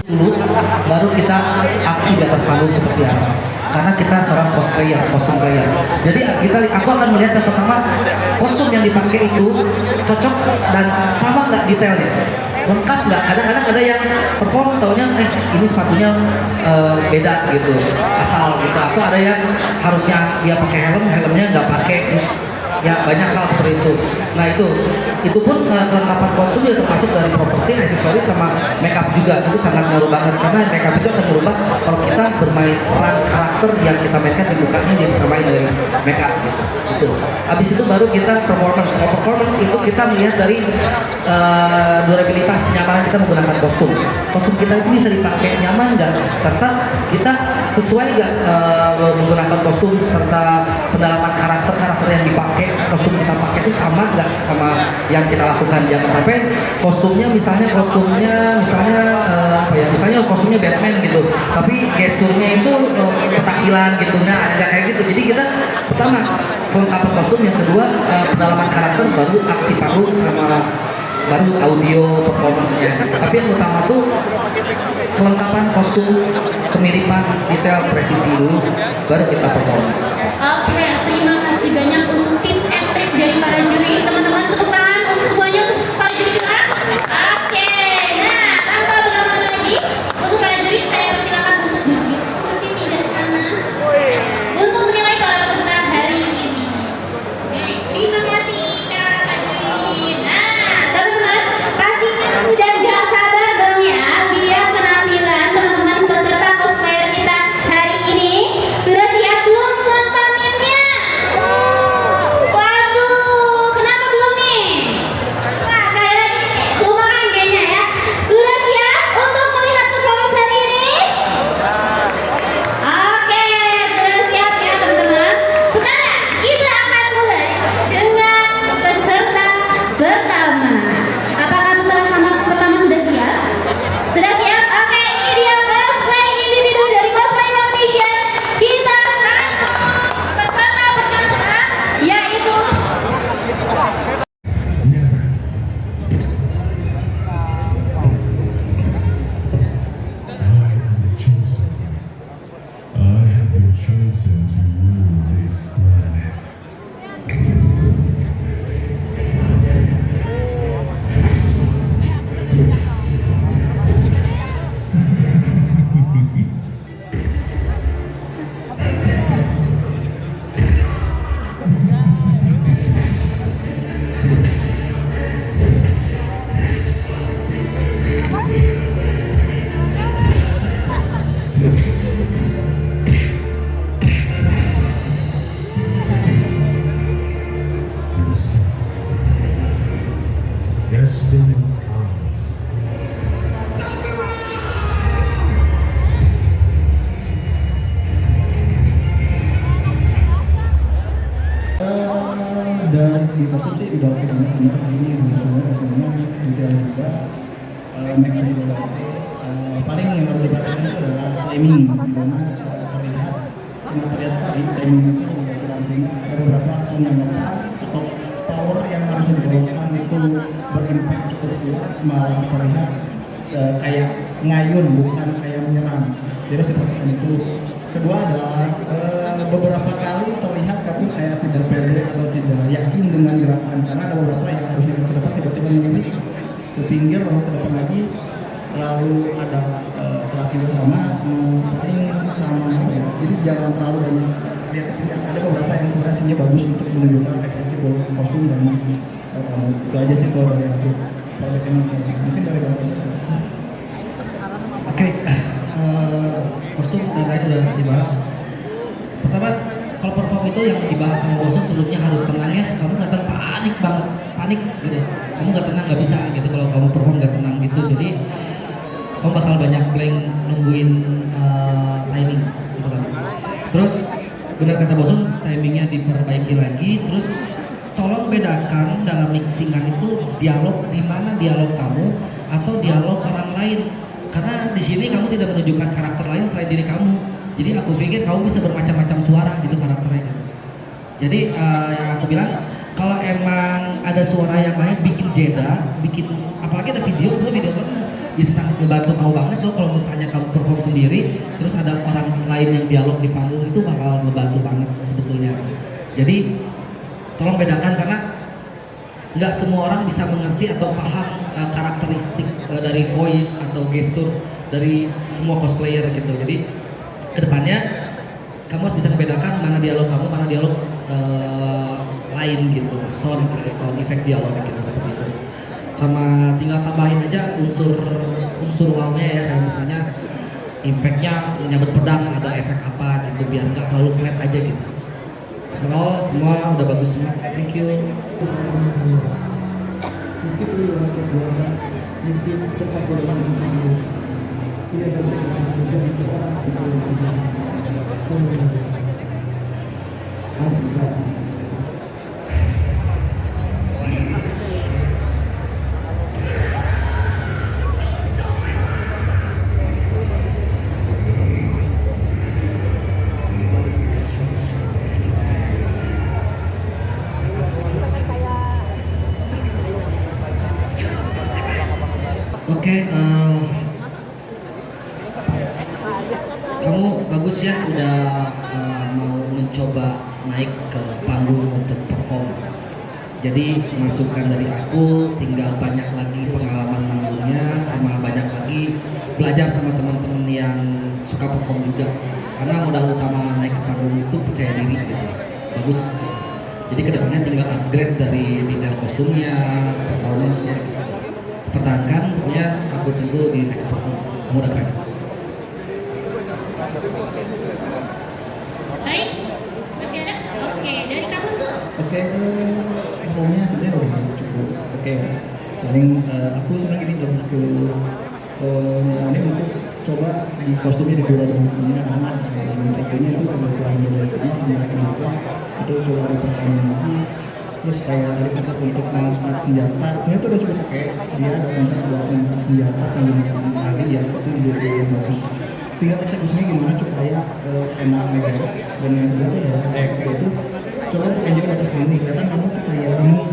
dulu baru kita aksi di atas panggung seperti apa, karena kita seorang cosplayer, kostum player. Jadi aku akan melihat yang pertama, kostum yang dipakai itu cocok dan sama nggak detailnya, lengkap nggak. Kadang-kadang ada yang perform taunya ini sepatunya beda gitu, asal gitu, atau ada yang harusnya dia pakai helmnya nggak pakai, terus ya banyak hal seperti itu. Nah itu pun kelengkapan kostum juga termasuk dari properti, aksesoris sama makeup juga. Itu sangat ngaruh banget, karena makeup itu akan merubah kalau kita bermain peran karakter yang kita mainkan di mukanya jadi samain dari makeup gitu. Itu habis itu baru kita performance. Kalau performance itu kita melihat dari durabilitas, kenyamanan kita menggunakan kostum kita itu bisa dipakai nyaman nggak, serta kita sesuai nggak menggunakan kostum, serta pendalaman karakter yang dipakai, kostum kita pakai itu sama nggak sama yang kita lakukan. Jangan sampai kostumnya misalnya misalnya kostumnya Batman gitu, tapi gesturnya itu petakilan gitu. Nah nggak kayak gitu. Jadi kita pertama kelengkapan kostum, yang kedua pendalaman karakter, baru aksi panggung, sama baru audio performance-nya. Tapi yang utama tuh kelengkapan kostum, kemiripan, detail, presisi dulu, baru kita performance. Oke, terima kasih banyak untuk tips and trik dari para juri. Teman-teman, tepuk tangan untuk semuanya, untuk para juri kita. Oke, nah tanpa berlama-lama lagi, untuk para juri saya persilakan untuk duduk di kursi sebelah sana untuk menilai para peserta hari ini. Oke, terima kasih kakak juri. Nah, teman-teman, pastinya sudah gak sabar dong ya lihat penampilan teman-teman peserta cosplayer kita hari ini. Sudah siap belum nontoninnya? Waduh, kenapa belum nih? Wah, saya lagi lumayan kayaknya ya. Sudah siap untuk melihat performance hari ini? Oke, sudah siap ya teman-teman. Sekarang kita akan mulai dengan peserta pertama. Apakah peserta pertama sudah siap? Sudah siap? Oke, ini dia cosplay individu dari Cosplay Indonesia. Kita peserta pertama yaitu I have been chosen to rule this planet. Listen. Destiny comes. Dari segi kostum sih udah oke banget ini semuanya detail juga, make up juga udah oke. Paling yang harus diperhatikan itu adalah timing, dimana terlihat cuma terlihat sekali timing itu kurang, sehingga ada beberapa action yang lepas atau power yang harus dibawakan itu berimpact cukup kuat, malah terlihat kayak ngayun bukan kayak menyerang. Jadi harus diperhatikan itu. Kedua adalah beberapa kali terlihat kamu kayak tidak pede atau tidak yakin dengan gerakan, karena ada beberapa yang harusnya ke depan tiba-tiba memilih ke pinggir lalu ke depan lagi, lalu ada telat juga sama ya. Jadi jangan terlalu banyak lihat. Ada beberapa yang sebenarnya bagus untuk menunjukkan ekspresi kostum dan itu aja sih kalau dari aku. Mungkin dari Bang aja. Oke, kostum dan lain udah dibahas. Pertama, kalau perform itu yang dibahas sama bosan sebelumnya harus tenang ya. Kamu nggak panik banget, panik gitu. Kamu nggak tenang, nggak bisa gitu. Kalau kamu perform nggak tenang gitu, jadi kamu bakal banyak blank nungguin timing gitu kan. Terus benar kata bosan, timingnya diperbaiki lagi. Terus tolong bedakan dalam mixingan itu dialog, di mana dialog kamu atau dialog orang lain. Karena di sini kamu tidak menunjukkan karakter lain selain diri kamu. Jadi aku pikir kamu bisa bermacam-macam suara gitu karakternya gitu. Jadi yang aku bilang kalau emang ada suara yang lain bikin jeda, bikin apalagi ada video, sebenarnya video kan bisa sangat ngebantu kamu banget loh kalau misalnya kamu perform sendiri, terus ada orang lain yang dialog di panggung itu bakal ngebantu banget sebetulnya. Jadi tolong bedakan karena nggak semua orang bisa mengerti atau paham karakteristik dari voice atau gestur dari semua cosplayer gitu. Jadi kedepannya kamu harus bisa membedakan mana dialog kamu, mana dialog lain gitu, sound effect dialog gitu seperti itu. Sama tinggal tambahin aja unsur wow-nya ya, kayak misalnya impactnya nyabet pedang ada efek apa gitu biar nggak terlalu flat aja gitu. Overall semua udah bagus semua, thank you. Meskipun rakyat juara, miskin serta golongan tersebut, ia bertekad menjadi seorang psikolog semua Astra. Oke, kamu bagus ya udah mau mencoba naik ke panggung untuk perform. Jadi masukan dari aku tinggal banyak lagi pengalaman manggungnya sama banyak lagi belajar sama teman-teman yang suka perform juga. Karena modal utama naik ke panggung itu percaya diri gitu. Bagus. Jadi kedepannya tinggal upgrade dari detail kostumnya, performance-nya. Pertahankan, pokoknya aku tunggu di next perform. Kamu udah keren. Baik, masih ada? Oke, dari Kak Busu. Oke, performnya sebenarnya udah cukup oke. Paling aku sebenarnya gini lebih ke misalnya untuk coba di kostumnya di dua kemungkinan karena instrukturnya itu kebetulan dari sama mereka itu coba dipertahankan lagi. Terus kayak ada konsep untuk mengangkat senjata, saya tuh udah cukup oke. Dia ada konsep buat mengangkat senjata yang digunakan kali ya itu juga yang bagus. Tinggal eksekusinya gimana supaya enak aja. Dan yang kedua tuh ya itu coba tunjukin di atas panggung, kelihatan kamu tuh kayak bingung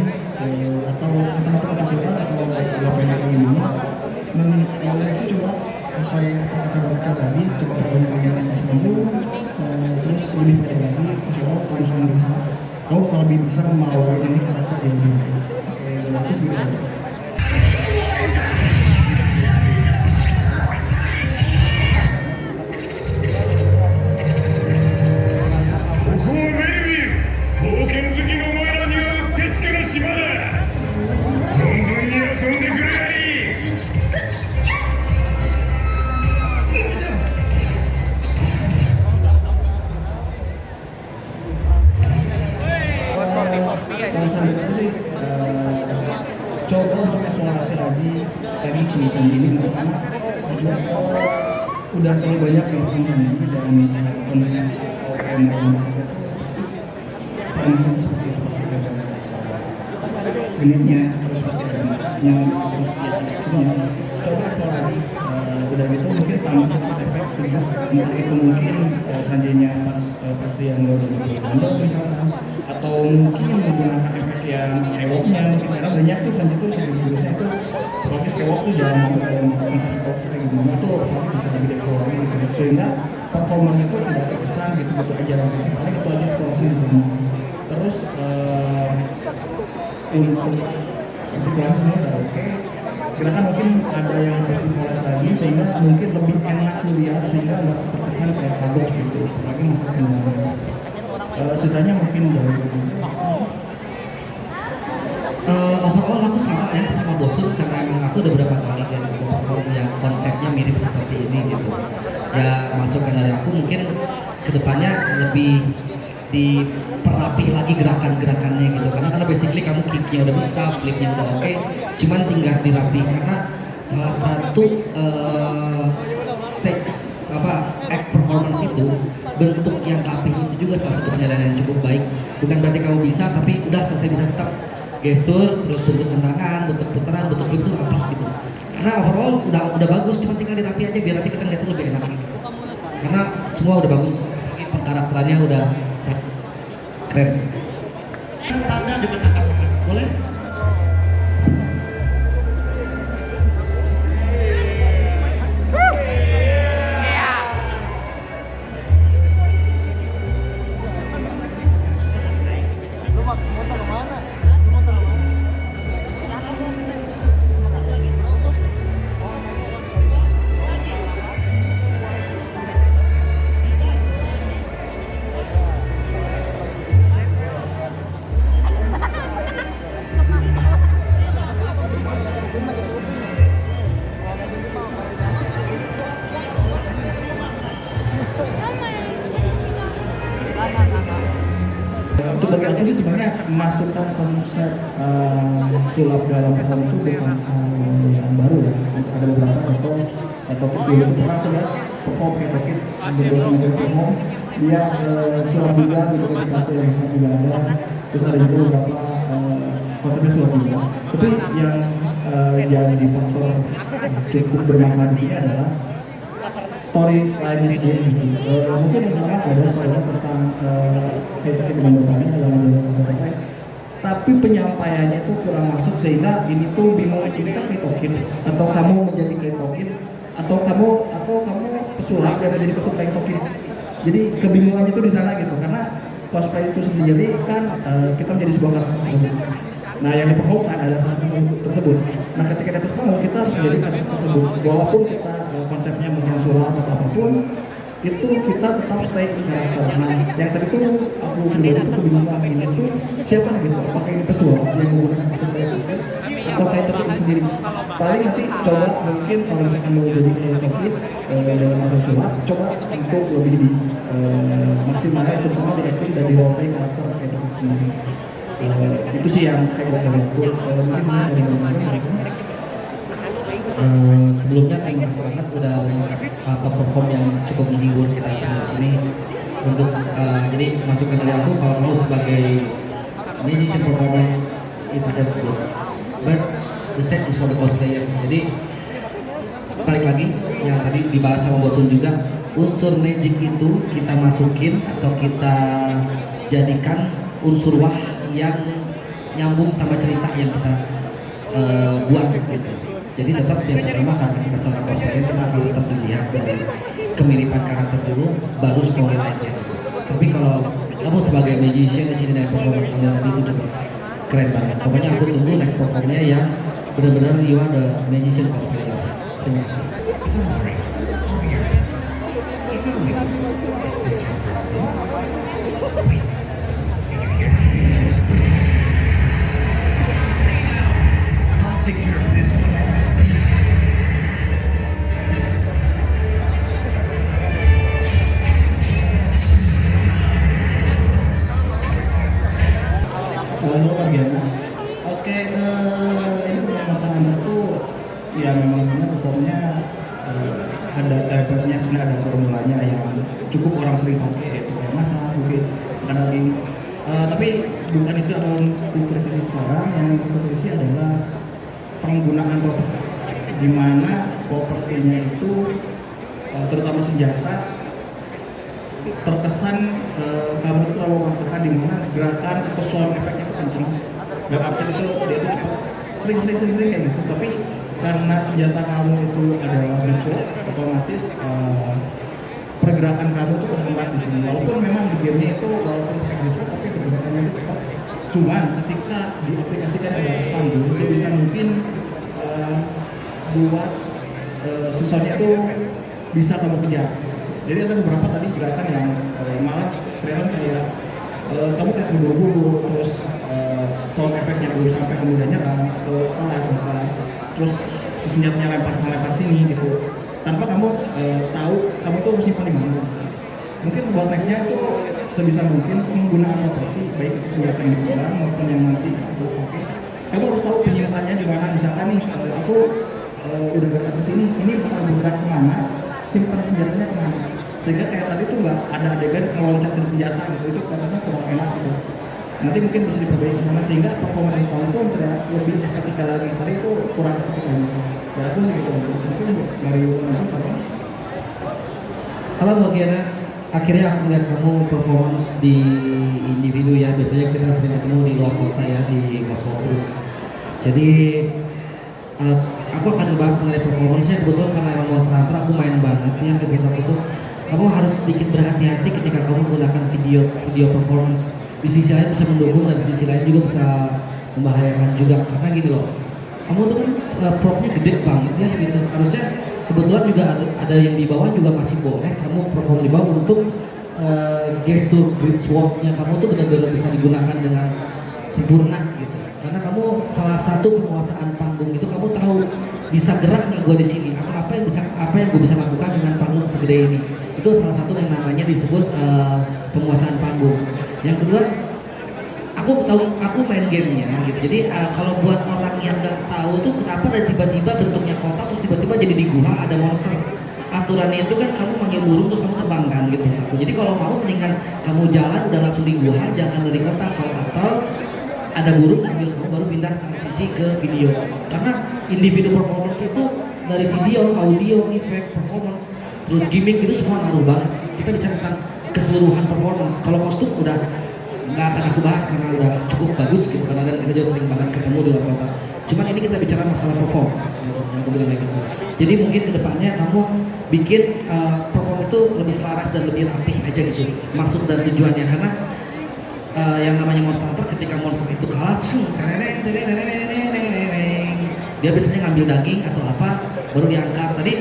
atau entah itu ketakutan atau gak pengen gimana. Dan sih coba saya kata baca tadi coba perbanyak di atas panggung, terus lebih pede lagi, coba kalau misalnya bisa. Oh, kalau lebih bisa mau ini karakter yang lebih baik. Oke, dan aku segitu. dari sini sendiri karena juga udah terlalu banyak yang sendiri dan konsep yang pasti seperti apa genitnya terus pasti ada masaknya terus ya semuanya coba eksplorasi udah gitu mungkin tambah sedikit efek juga entah itu mungkin seandainya pas versi yang udah digambar misalkan atau mungkin menggunakan efek yang skywalknya mungkin karena banyak tuh selanjutnya tuh sebelum-sebelumnya itu proses skywalk tuh jangan dalam konsep skywalk kayak gimana tuh bisa lebih dieksplorasi gitu sehingga performanya tuh tidak terkesan gitu-gitu aja paling itu aja eksplorasi di sana terus untuk artikulasi semua udah oke kira-kira mungkin ada yang harus dipoles lagi sehingga mungkin lebih enak dilihat sehingga nggak terkesan kayak kagok gitu lagi masalah kendala sisanya mungkin dari overall aku sama ya sama Bosun karena emang aku udah beberapa kali kan perform yang konsepnya mirip seperti ini gitu ya masukan dari aku mungkin kedepannya lebih diperapih lagi gerakan-gerakannya gitu karena basically kamu kicknya udah bisa, flipnya udah oke, cuman tinggal dirapi karena salah satu stage act performance itu bentuk yang rapi itu juga salah satu penilaian yang cukup baik bukan berarti kamu bisa tapi udah selesai bisa tetap gestur, terus bentuk tendangan, bentuk putaran, bentuk flip itu rapi gitu karena overall udah bagus, cuma tinggal dirapi aja biar nanti kita ngeliatnya lebih enak gitu karena semua udah bagus, karakternya udah keren. Tanda dengan angkat-angkat, boleh? Untuk bagi aku sih sebenarnya masukkan konsep sulap dalam pesan itu bukan hal yang baru ya. Ada beberapa atau dulu pernah aku lihat perform kayak kids berdua sama cewek perform dia sulap juga gitu ketika aku yang bisa juga ada, terus ada juga beberapa konsepnya sulap juga. Tapi yang jadi faktor cukup bermasalah di sini adalah story lainnya sendiri gitu. Mungkin yang pertama ada story tentang kita dengan bertanya dalam enterprise, tapi penyampaiannya itu kurang masuk sehingga ini tuh bingung, ini kan ketokin atau kamu menjadi ketokin atau kamu pesulap yang menjadi pesulap ketokin. Jadi kebingungannya itu di sana gitu, karena cosplay itu sendiri kan kita menjadi sebuah karakter tersebut. Nah yang diperlukan adalah karakter tersebut. Nah ketika di atas panggung kita harus menjadi karakter tersebut, walaupun kita konsepnya mungkin sulap atau apapun, itu kita tetap stay in karakter. Nah yang tadi tuh aku pribadi tuh kebingungan ini tuh siapa gitu, apakah ini pesulap yang menggunakan pesulap itu atau kayak itu sendiri. Paling nanti coba mungkin kalau misalkan mau jadi kayak Toki dalam masa sulap, coba untuk lebih di maksimalnya terutama di acting dan di roleplay karakter kayak Toki sendiri. Itu sih yang kayak dari aku. Sebelumnya terima kasih banget udah perform yang cukup menghibur kita di sini. Untuk jadi masukan dari aku, kalau kamu sebagai magician performer itu that's good, but the stage is for the cosplayer. Jadi balik lagi yang tadi dibahas sama Bosun juga, unsur magic itu kita masukin atau kita jadikan unsur wah yang nyambung sama cerita yang kita buat gitu. Jadi tetap yang pertama karena kita seorang cosplayer, kita akan tetap dilihat dari kemiripan karakter dulu, baru storyline-nya. Tapi kalau kamu sebagai magician di sini dan performance kamu tadi itu cukup keren banget. Pokoknya aku tunggu next performnya yang benar-benar you are the magician cosplayer. Terima kasih. Don't worry, I'll be here. So tell me, is this your first date? Wait, did you hear that? Stay down, I'll take care of this one. Halo Pak Giana. Oke, ini permasalahan itu ya memang sebenarnya performnya ada efeknya, sebenarnya ada formulanya yang cukup orang sering pakai, yaitu kayak masak mungkin ada lagi. Tapi bukan itu yang aku kritisi sekarang. Yang aku kritisi adalah penggunaan properti, di mana propertinya itu terutama senjata terkesan kamu itu terlalu memaksakan, di mana gerakan atau sound efeknya itu kenceng dan artinya itu dia itu cepat sering kayak gitu. Tapi karena senjata kamu itu adalah musuh, otomatis pergerakan kamu itu terhambat di sini. Walaupun memang di gamenya itu walaupun pakai musuh tapi pergerakannya itu cepat. Cuman ketika diaplikasikan di atas panggung sebisa mungkin buat sesuatu itu bisa kamu kejar. Jadi ada beberapa tadi gerakan yang malah kelihatan kayak kamu kayak terburu-buru, terus sound efeknya belum sampai kamu udah nyerang atau apa, terus senjatanya lempar sini gitu, tanpa kamu tahu kamu tuh harus nyimpan di mana. Mungkin buat nextnya tuh sebisa mungkin penggunaan properti, baik itu senjata yang dipegang maupun yang nanti aku pakai, kamu harus tahu penyimpanannya di mana. Misalkan nih aku udah gerak ke sini, ini bakal bergerak kemana, simpan senjatanya kemana, sehingga kayak tadi tuh nggak ada adegan ngeloncatin senjata gitu, itu karena kurang enak gitu. Nanti mungkin bisa diperbaiki sana sehingga performa respon itu lebih estetika lagi. Tadi itu kurang estetika gitu. Ya aku sih gitu. Mungkin dari nanti sama. Halo Morgiana, akhirnya aku lihat kamu performance di individu ya. Biasanya kita sering ketemu di luar kota ya, di Kosmo terus. Jadi aku akan ngebahas mengenai performance-nya. Kebetulan karena emang Monster Hunter aku main banget ya di PS1 itu. Kamu harus sedikit berhati-hati ketika kamu menggunakan video performance. Di sisi lain bisa mendukung dan di sisi lain juga bisa membahayakan juga, karena gini loh, kamu tuh kan propnya gede banget ya gitu. Harusnya kebetulan juga ada yang di bawah juga masih boleh kamu perform di bawah untuk gesture grid sword-nya kamu tuh benar-benar bisa digunakan dengan sempurna gitu. Karena kamu salah satu penguasaan panggung itu, kamu tahu bisa gerak nggak gue di sini, atau apa yang gue bisa lakukan dengan panggung segede ini. Itu salah satu yang namanya disebut penguasaan panggung. Yang kedua, aku main gamenya gitu. Jadi kalau buat orang yang nggak tahu tuh kenapa ada tiba-tiba bentuknya kotak terus tiba-tiba jadi di gua ada monster. Aturannya itu kan kamu manggil burung terus kamu terbangkan gitu. Jadi kalau mau mendingan kamu jalan udah langsung di gua, jangan dari kotak. Atau ada burung ambil kamu baru pindah transisi ke video. Karena individu performance itu dari video, audio, efek, performance, terus gimmick itu semua ngaruh banget. Kita bicara tentang keseluruhan performance. Kalau kostum udah nggak akan aku bahas karena udah cukup bagus gitu, karena kita juga sering banget ketemu di luar kota. Cuman ini kita bicara masalah perform gitu, yang aku bilang kayak gitu. Jadi mungkin kedepannya kamu bikin perform itu lebih selaras dan lebih rapih aja gitu maksud dan tujuannya. Karena yang namanya Monster Hunter, ketika monster itu kalah dia biasanya ngambil daging atau apa baru diangkat. Tadi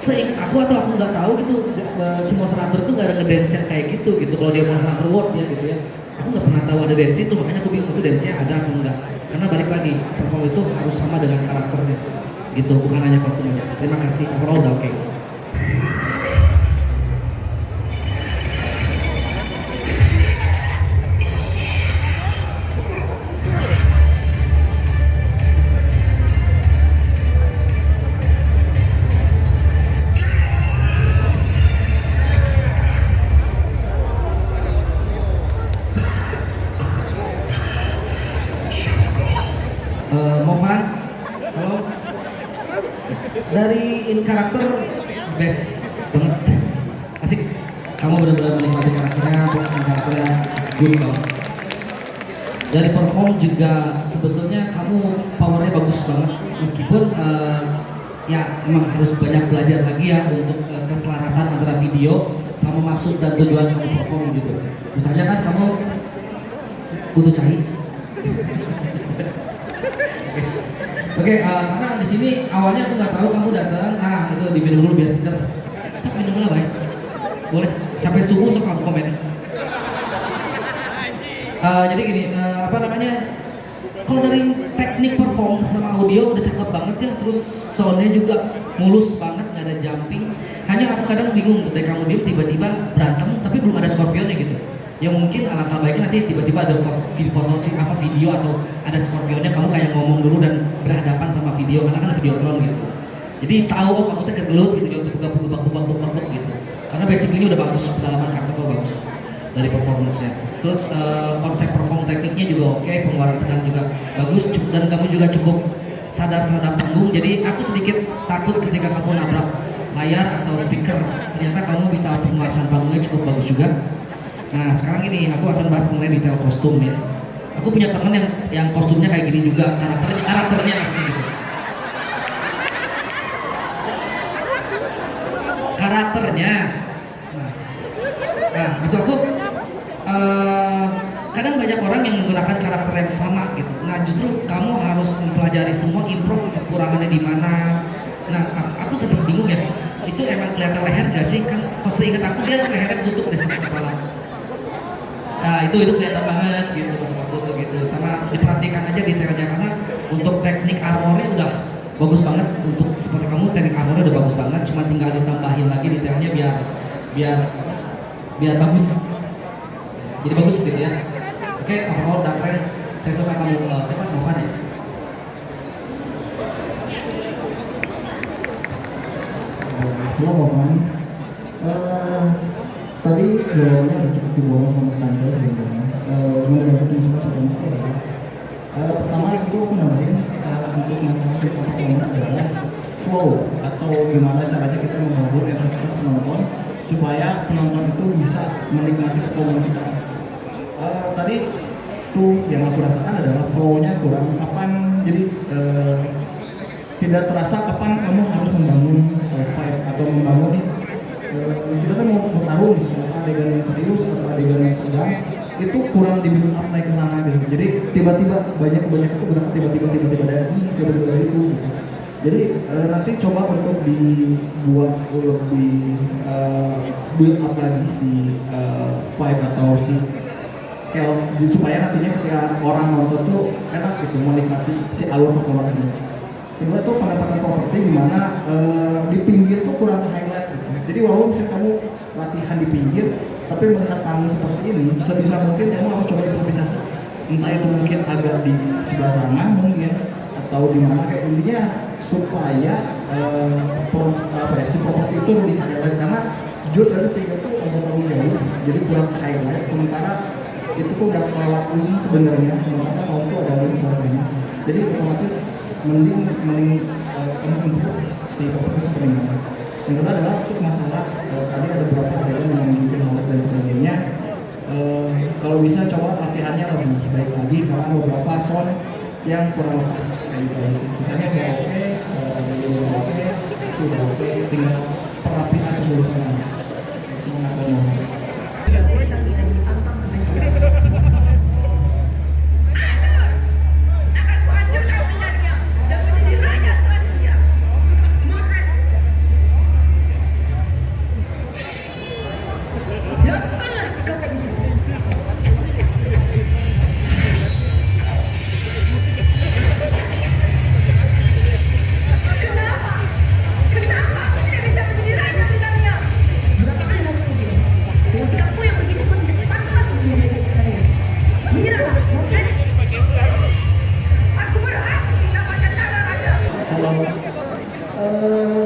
seingat aku atau aku nggak tahu gitu, si Monster Hunter itu nggak ada ngedance yang kayak gitu. Kalau dia Monster Hunter World ya gitu ya, aku nggak pernah tahu ada dance itu, makanya aku bingung itu dance-nya ada atau enggak. Karena balik lagi, perform itu harus sama dengan karakternya gitu, bukan hanya kostumnya. Terima kasih, overall udah oke. Movan, halo. Dari in karakter best banget, asik. Kamu benar-benar menikmati karakternya, in karakternya good banget. Dari perform juga sebetulnya kamu powernya bagus banget, meskipun ya memang harus banyak belajar lagi ya untuk keselarasan antara video sama maksud dan tujuan kamu perform gitu. Misalnya kan kamu butuh cahaya. Oke, karena di sini awalnya aku nggak tahu kamu datang, nah itu diminum dulu biar seger. Sok minum dulu baik, boleh sampai subuh sok aku komen. Jadi gini, apa namanya? Kalau dari teknik perform sama audio udah cakep banget ya, terus soundnya juga mulus banget, nggak ada jumping. Hanya aku kadang bingung dari kamu diem tiba-tiba berantem, tapi belum ada scorpionnya gitu. Ya mungkin alangkah baiknya nanti tiba-tiba ada video atau ada scorpionnya, kamu kayak ngomong dulu dan berhadapan sama video, karena kan videotron gitu. Jadi tahu oh kamu tuh kegelut gitu, jangan bubak gitu. Karena basically udah bagus, pendalaman karakter tuh bagus dari performance-nya. Terus konsep perform tekniknya juga oke, pengeluaran pedang juga bagus, dan kamu juga cukup sadar terhadap panggung. Jadi aku sedikit takut ketika kamu nabrak layar atau speaker, ternyata kamu bisa penguasaan panggungnya cukup bagus juga. Nah sekarang ini aku akan bahas mengenai detail kostum ya. Aku punya temen yang kostumnya kayak gini juga, karakternya maksudnya gitu. Karakternya. Nah maksud aku kadang banyak orang yang menggunakan karakter yang sama gitu. Nah justru kamu harus mempelajari semua, improve kekurangannya di mana. Nah aku sempat bingung ya, itu emang kelihatan leher gak sih? Kan kalau seingat aku dia lehernya tutup dari sampai kepala. Nah itu kelihatan banget gitu pas foto gitu. Sama diperhatikan aja detailnya, karena untuk teknik armornya udah bagus banget. Untuk seperti kamu teknik armornya udah bagus banget, cuma tinggal ditambahin lagi detailnya biar bagus. Jadi bagus gitu ya. Oke, overall udah keren. Saya suka kamu siapa Movan ya. Halo Movan. Tadi dua-duanya udah cukup dibawa sama Stanco sebenarnya. Cuma ada yang sempat pertama adalah pertama itu aku nambahin untuk masalah performa adalah flow, atau gimana caranya kita membangun intensitas penonton supaya penonton itu bisa menikmati performa kita. Tadi tuh yang aku rasakan adalah flow-nya kurang. Kapan jadi tidak terasa kapan kamu harus membangun vibe atau membangun nih. Kita kan mau tahu misalnya adegan yang serius atau adegan yang tegang itu kurang di build up naik ke sana gitu. Jadi tiba-tiba kebanyakan itu udah tiba-tiba dari ini, tiba-tiba dari itu gitu. Jadi nanti coba untuk dibuat lebih build up lagi si vibe atau si scale supaya nantinya ketika orang nonton tuh enak gitu menikmati si alur performa ini. Kedua tuh pendapatan properti di mana di pinggir tuh kurang highlight gitu. Jadi walaupun misalnya kamu latihan di pinggir, tapi melihat panggung seperti ini, sebisa mungkin kamu harus coba improvisasi. Entah itu mungkin agak di sebelah sana mungkin, atau di mana kayak intinya supaya si properti itu lebih highlight karena jujur dari pinggir tuh agak terlalu jauh, jadi kurang highlight. Sementara itu tuh udah kelewat sebenarnya, sementara kamu tuh ada di sebelah sana. Jadi otomatis mending kamu improve si properti seperti ini. Yang kedua adalah untuk masalah tadi ada beberapa adegan yang mungkin mau dan sebagainya. Kalau bisa coba latihannya lebih baik lagi karena beberapa sound yang kurang lepas kayak gitu. Misalnya udah oke, sudah oke, tinggal perapian dulu sama nakono.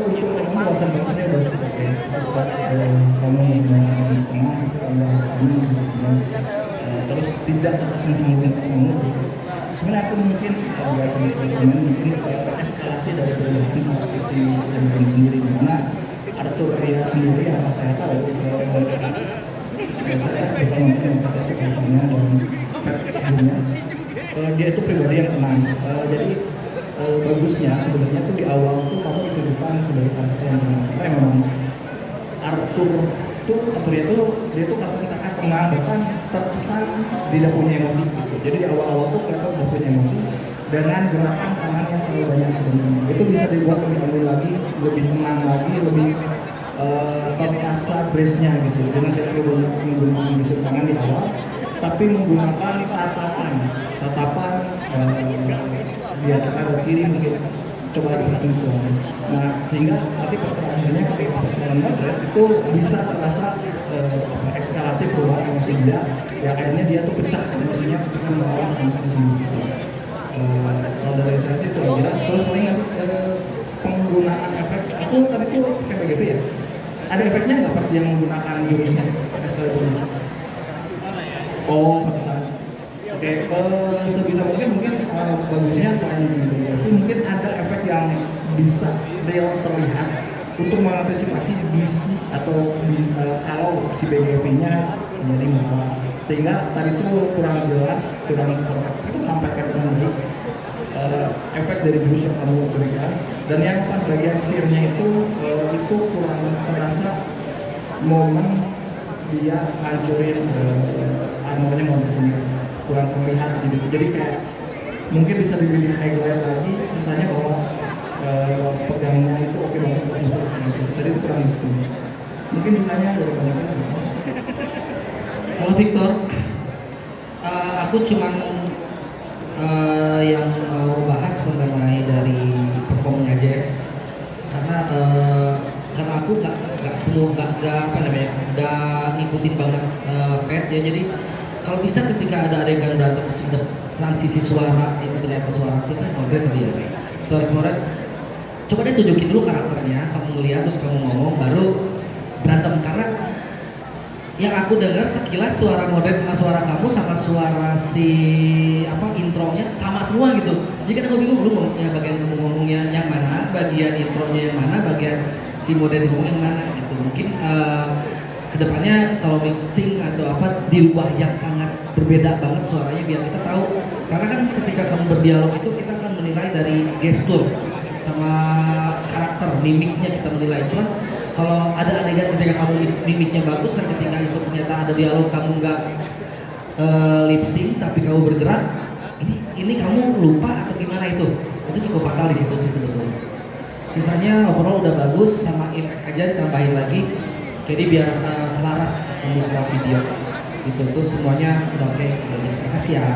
Untuk pengawasan berikutnya udah cukup ya. Kamu di tengah, terus tidak terkesan canggung kamu. Sebenarnya aku mungkin agak teman mungkin eskalasi dari tim si Seven sendiri, dimana Arthur Ria sendiri yang saya tahu saya bukan mungkin saya cek handphonenya dan sebelumnya dia itu pribadi yang tenang. Jadi bagusnya sebenarnya tuh di awal tuh kamu ditunjukkan sebagai karakter yang tenang karena memang Arthur dia tuh karakter yang tenang, bahkan terkesan tidak punya emosi gitu. Jadi di awal-awal tuh kelihatan udah punya emosi dengan gerakan tangan yang terlalu banyak sebenarnya. Itu bisa dibuat lebih alur lagi, lebih tenang lagi, lebih terasa grace-nya gitu. Dengan saya menggunakan gestur tangan di awal, tapi menggunakan tatapan dia ada kiri mungkin coba diperhatiin semua. Nah sehingga nanti pas akhirnya ketika persoalan moderat itu bisa terasa eskalasi perubahan emosi dia. Ya akhirnya dia tuh pecah emosinya ketika melawan emosi. Kalau dari saya sih itu aja. Terus paling penggunaan efek. Aku tadi tuh kayak begitu ya. Ada efeknya nggak pas dia menggunakan jurusnya Excalibur? Oh, pada Oke, sebisa mungkin bagusnya selain itu mungkin ada efek yang bisa real terlihat untuk mengantisipasi DC atau kalau si BGV-nya menjadi masalah, sehingga tadi itu kurang jelas, kurang tersampaikan dengan baik efek dari jurus yang kamu berikan, dan yang pas bagian setirnya itu kurang terasa momen dia hancurin armornya mobil sendiri, kurang terlihat gitu. Jadi kayak mungkin bisa dibikin highlight lagi, misalnya bahwa pegangnya itu oke banget untuk musuh gitu. Tadi itu kurang gitu. Mungkin misalnya dari banyak. Kalau Victor, aku cuman yang mau bahas mengenai dari performanya aja ya. Karena aku nggak semua nggak ngikutin banget Fed ya. Jadi kalau bisa ketika ada adegan berantem ada transisi suara itu ternyata suara sih moderat dia. Suara moderat. Coba deh tunjukin dulu karakternya, kamu ngeliat terus kamu ngomong baru berantem, karena yang aku dengar sekilas suara moderat sama suara kamu sama suara si intronya sama semua gitu. Jadi kan aku bingung lu ya bagian kamu ngomongnya yang mana, bagian intronya yang mana, bagian si moderat ngomong yang mana gitu. gitu. Mungkin kedepannya kalau mixing atau apa dirubah yang sangat berbeda banget suaranya biar kita tahu, karena kan ketika kamu berdialog itu kita akan menilai dari gestur sama karakter mimiknya kita menilai. Cuman kalau ada adegan ketika kamu mimiknya bagus kan, ketika itu ternyata ada dialog kamu nggak lip sync tapi kamu bergerak, ini kamu lupa atau gimana, itu cukup fatal di situ sih sebetulnya. Sisanya overall udah bagus, sama efek aja ditambahin lagi jadi biar selaras kamu sama video gitu. Tuh semuanya udah oke. Terima kasih ya.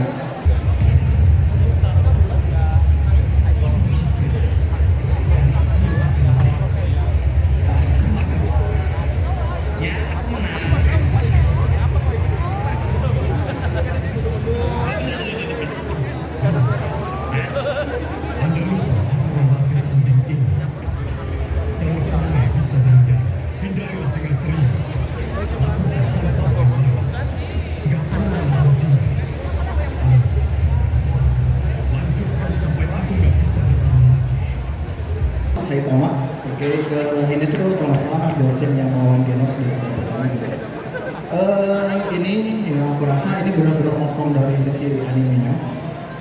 Anda lupa aturan latihan tanding ini. Kalau sampai bisa rendah, hindarilah dengan serius. Lakukan tanpa pamrih. Gak perlu menahan diri. Lanjutkan sampai aku gak bisa bertahan lagi. Saya Tama, oke, ini tuh kalau nggak salah dosen yang melawan Genos di pertama gitu. Ini yang aku rasa ini benar-benar motong dari sesi animenya,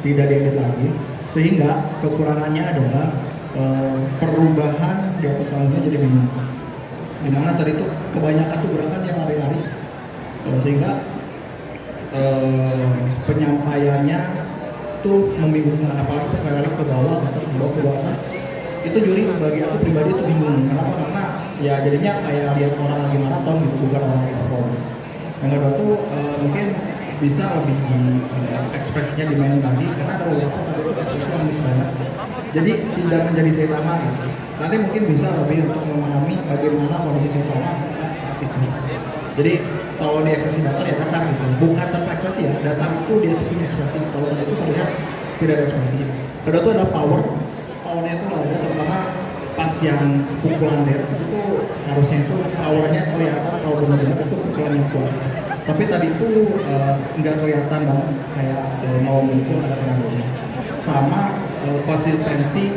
tidak diedit lagi, sehingga kekurangannya adalah perubahan di atas panggungnya jadi bingung. Dimana tadi itu kebanyakan tuh gerakan yang lari-lari, sehingga penyampaiannya tuh membingungkan, apalagi pas lari ke bawah, ke atas, ke bawah, ke atas. Itu juri bagi aku pribadi itu bingung. Kenapa? Karena ya jadinya kayak lihat orang lagi maraton gitu, bukan orang yang perform. Yang kedua tuh mungkin bisa lebih ekspresinya dimainin lagi, karena ada beberapa tadi itu ekspresinya miss banget. Jadi tidak menjadi Saitama gitu. Nanti mungkin bisa lebih untuk memahami bagaimana kondisi Saitama saat itu. Jadi kalau di ekspresi datar ya datar gitu, bukan tanpa ekspresi ya. Datar itu dia punya ekspresi. Kalau tadi itu terlihat tidak ada ekspresi. Kedua tuh ada power. Powernya itu ada, terutama pas yang pukulan dead itu tuh harusnya itu powernya kelihatan kalau benar-benar itu pukulan yang kuat. Tapi tadi itu nggak kelihatan banget kayak mau mukul ada tenaganya. Sama konsistensi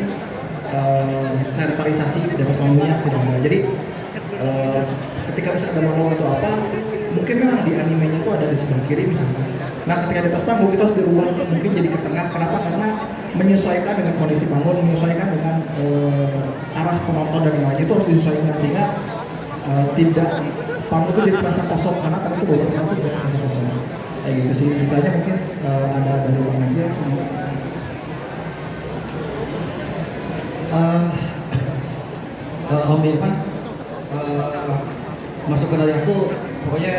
senterisasi dari panggungnya tidak ada. Jadi ketika bisa ada monolog atau apa, mungkin memang di animenya itu ada di sebelah kiri misalkan. Nah ketika di atas panggung itu harus dirubah mungkin jadi ke tengah. Kenapa? Karena menyesuaikan dengan kondisi panggung, menyesuaikan dengan arah penonton dan lain-lain, itu harus disesuaikan sehingga tidak panggung itu jadi terasa kosong, karena kan itu beberapa panggung jadi terasa kosong kayak gitu sih. Sisanya mungkin ada dari Bang Najib. Om Irfan, masukan dari aku pokoknya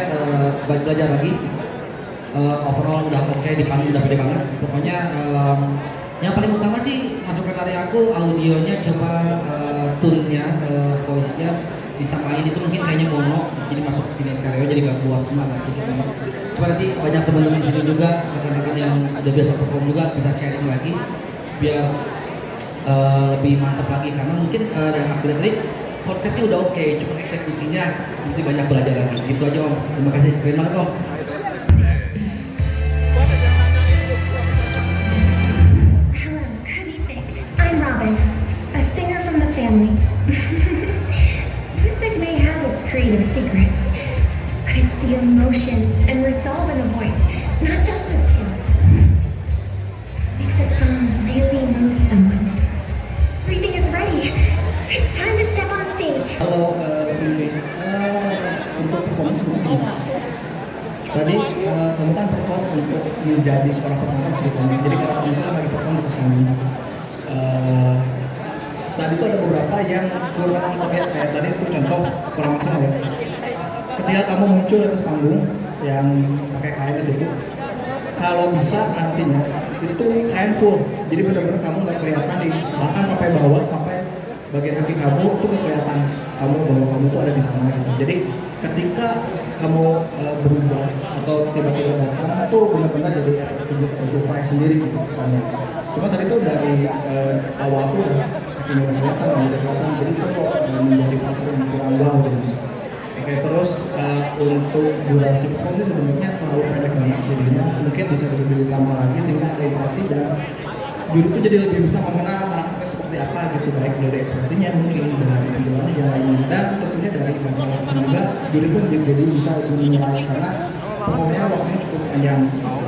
belajar lagi. Overall udah oke, di panggung udah gede banget. Pokoknya yang paling utama sih masukan dari aku, audionya coba tune-nya, voice-nya bisa main itu mungkin kayaknya mono, jadi masuk ke sini stereo jadi gak puas semua, agak sedikit banget. Coba nanti banyak teman-teman sini juga, rekan-rekan yang ada biasa perform juga bisa sharing lagi biar lebih mantap lagi, karena mungkin yang aku lihat tadi konsepnya udah oke, cuma eksekusinya mesti banyak belajar lagi. Gitu aja Om. Terima kasih, keren banget Om. Hello, good evening. I'm Robin, a singer from the family. Music may have its creative secrets, but it's the emotions and resolve in a voice, not just the skill. Makes a song really move someone. Everything is ready. It's time to step on stage. Halo, untuk performance sebelumnya. Tadi kamu kan perform untuk menjadi seorang penonton ceritanya. Jadi kalau kamu kan lagi perform di atas panggung. Tadi itu ada beberapa yang kurang terlihat, kayak tadi itu contoh kurang maksimal ya. Ketika kamu muncul di atas panggung yang pakai kain itu, kalau bisa nantinya itu kain full. Jadi benar-benar kamu nggak kelihatan nih, bahkan sampai bawah, sampai bagian kaki kamu tuh nggak kelihatan kamu bahwa kamu tuh ada di sana gitu. Jadi ketika kamu berubah atau tiba-tiba datang tuh benar-benar jadi surprise sendiri gitu kesannya. Cuma tadi tuh dari awal tuh ini udah kelihatan, jadi itu menjadi faktor yang kurang wow gitu. Oke, terus untuk durasi perform sih sebenarnya terlalu pendek banget, jadinya mungkin bisa lebih lama lagi sehingga ada interaksi dan juri itu jadi lebih bisa mengenal anak-anak seperti apa gitu, baik dari ekspresinya mungkin dari penjualannya dan lainnya, dan tentunya dari masalah juga diri pun jadi bisa lebih menilai karena performanya waktunya cukup panjang,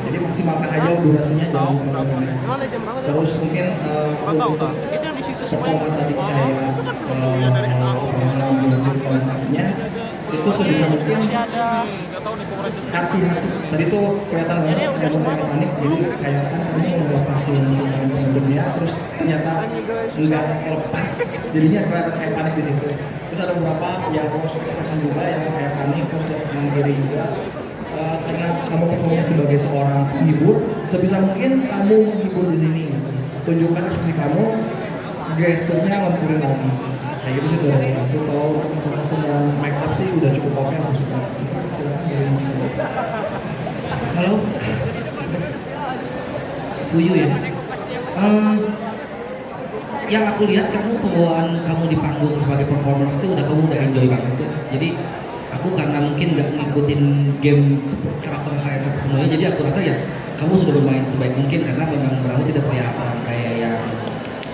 jadi maksimalkan aja durasinya jangan terlalu pendek. Terus mungkin untuk performa tadi kayak durasi komentarnya itu sebisa mungkin hati-hati. Tadi tuh kelihatan banget kayak mulai panik, jadi kayak kan ini ngelepasin pengendemnya, terus ternyata nggak lepas, jadinya kelihatan kayak panik di situ. Terus ada beberapa yang ekspresi juga yang kayak panik, terus yang diri juga. Karena kamu performanya sebagai seorang penghibur, sebisa mungkin kamu menghibur di sini, tunjukkan ekspresi kamu, gesturnya lenturin lagi. Kayak gitu sih dari aku. Kalau untuk masalah kostum yang make up sih udah cukup oke, aku suka. Silakan dari Mas Teo. Halo, Fuyu ya. Yang aku lihat kamu pembawaan kamu di panggung sebagai performance itu kamu udah enjoy banget ya. Jadi aku karena mungkin nggak ngikutin game karakter HSS sepenuhnya, jadi aku rasa ya kamu sudah bermain sebaik mungkin karena memang kamu tidak kelihatan kayak yang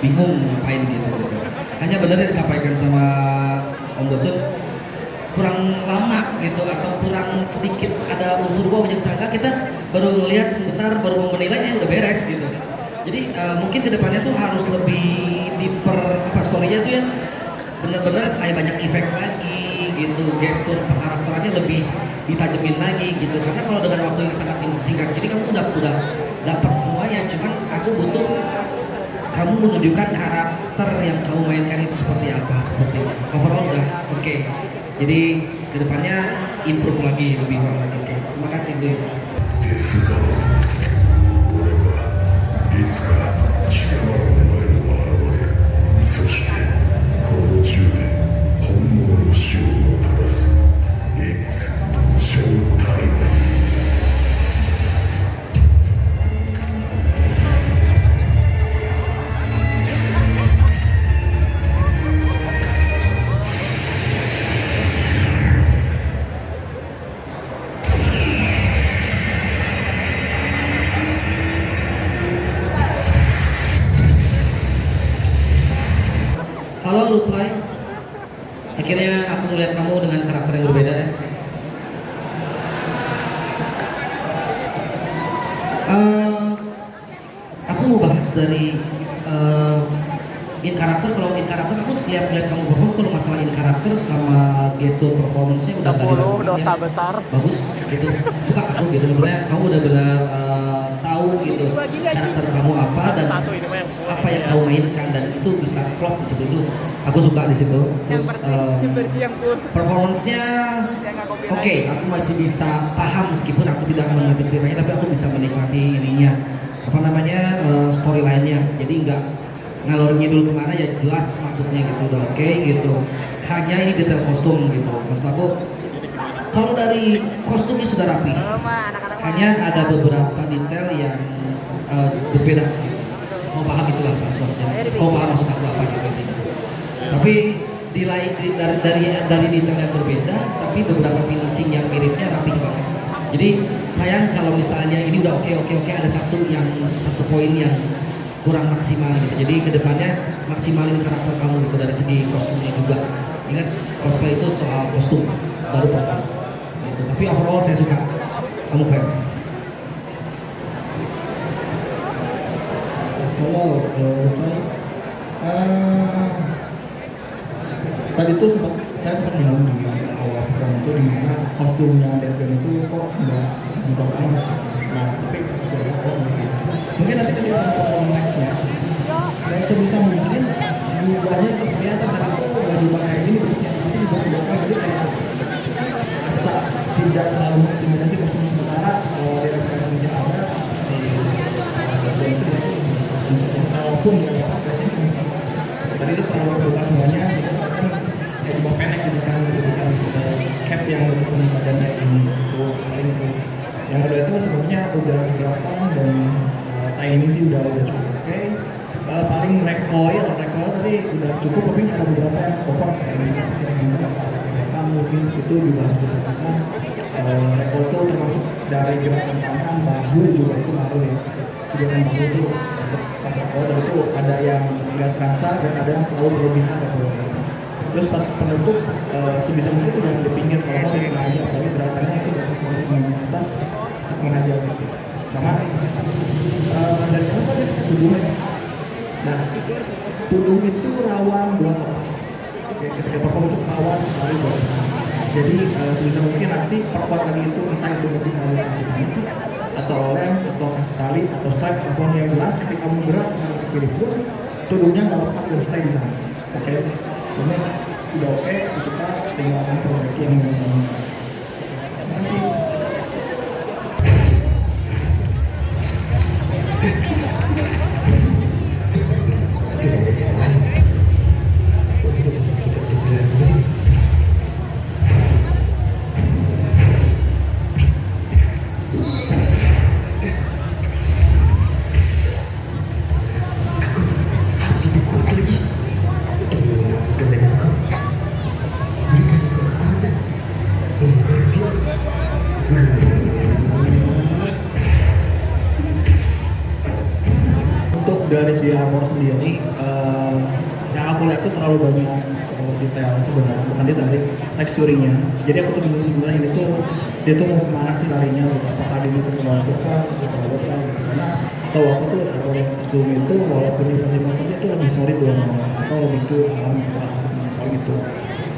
bingung ngapain gitu. Hanya benar yang disampaikan sama Om Bosun kurang lama gitu atau kurang sedikit ada unsur wow yang sangka kita baru lihat sebentar baru menilai udah beres gitu. Jadi mungkin kedepannya tuh harus lebih story-nya tuh ya benar-benar kayak banyak efek lagi gitu, gestur karakternya lebih ditajemin lagi gitu, karena kalau dengan waktu yang sangat singkat jadi kamu udah dapat semuanya, cuman aku butuh kamu menunjukkan karakter yang kamu mainkan itu seperti apa, seperti overall udah oke. Jadi kedepannya improve lagi, lebih banyak lagi. Oke. Terima kasih Dwi. ですが俺はいつか貴様らの前の現れ、そしてこの銃で本物の死をもたらす。It's showtime. Halo Lutfly, akhirnya aku melihat kamu dengan karakter yang berbeda ya. Aku mau bahas dari in karakter. Kalau in karakter aku setiap lihat kamu perform, kalau masalah in karakter sama gestur performance-nya udah dosa besar bagus gitu, suka aku gitu, maksudnya kamu udah benar tahu gitu karakter kamu apa dan apa yang kamu mainkan dan itu bisa klop di situ, itu aku suka di situ. Terus performance-nya oke, aku masih bisa paham meskipun aku tidak mengerti ceritanya, tapi aku bisa menikmati ininya apa namanya storyline-nya, jadi nggak ngalor ngidul kemana, ya jelas maksudnya gitu, udah oke gitu. Hanya ini detail kostum gitu, maksud aku kalau dari kostumnya sudah rapi, hanya ada beberapa detail yang berbeda gitu. Mau paham itulah maksudnya, kau paham maksud aku apa gitu. Tapi dari detail yang berbeda, tapi beberapa finishing yang miripnya rapi banget. Jadi sayang kalau misalnya ini udah oke, ada satu poin yang kurang maksimal gitu. Jadi kedepannya maksimalin karakter kamu gitu dari segi kostumnya juga. Ingat cosplay itu soal kostum baru perform gitu. Tapi overall saya suka, kamu keren. Halo, tadi tuh saya sempat bilang di awal program itu di mana kostumnya Deadpan itu kok nggak dibawa amat. Nah, tapi pas aku lihat kok gitu. Mungkin nanti kita akan perform nextnya. Dan sebisa mungkin jumlahnya terlihat tadi itu nggak diubah kayak gini bentuknya, tapi diubah jadi kayak asa tidak terlalu mengintimidasi kostum sementara di referensi ada di walaupun ya ekspresinya cuma sama. Tadi itu terlalu terbuka semuanya, sehingga kan kayak dibawa pendek gitu kan cap yang lebih badannya ini itu paling itu. Yang kedua itu sebenarnya udah kelihatan dan timing sih udah cukup oke. Paling recoil tadi udah cukup, tapi ada beberapa yang over kayak misalnya kesehatan mungkin itu juga harus diperhatikan. Recoil itu termasuk dari gerakan tangan, bahu juga itu ngaruh ya. Gerakan bahu itu pas recoil dan itu ada yang nggak terasa dan ada yang terlalu berlebihan gitu. Terus pas penutup sebisa mungkin itu jangan di pinggir, kalau mau di tengah aja, apalagi gerakannya itu dari ke atas ke tengah aja gitu. Sama dan kenapa dia tudungnya? Nah, tudung itu rawan buat lepas. Ketika perform itu rawan sekali buat lepas. Jadi sebisa mungkin nanti perkuat lagi itu, entah itu nanti kamu kasih tali atau lem atau kasih tali atau strike apapun yang jelas, ketika kamu gerak pilih pun tudungnya nggak lepas dari stay di sana. Oke, sebenarnya udah oke, suka tinggal akan perbaiki yang mau. Terima kasih. Tidak ada cara lain untuk kita berjalan di sini. Aku lebih kuat lagi. Demi memuaskan dadaku. Berikan aku kekuatan. Inspirasi. Untuk dari segi armor sendiri, yang aku lihat tuh terlalu banyak detail sebenarnya, bukan detail sih, teksturnya. Jadi aku tuh bingung sebenarnya ini tuh dia tuh mau kemana sih larinya, gitu. Apakah dia mau ke bawah depan, ke bawah depan, gitu. Karena setahu aku tuh armor zoom itu walaupun di versi monsternya itu lebih solid dong, atau lebih ke alam gitu.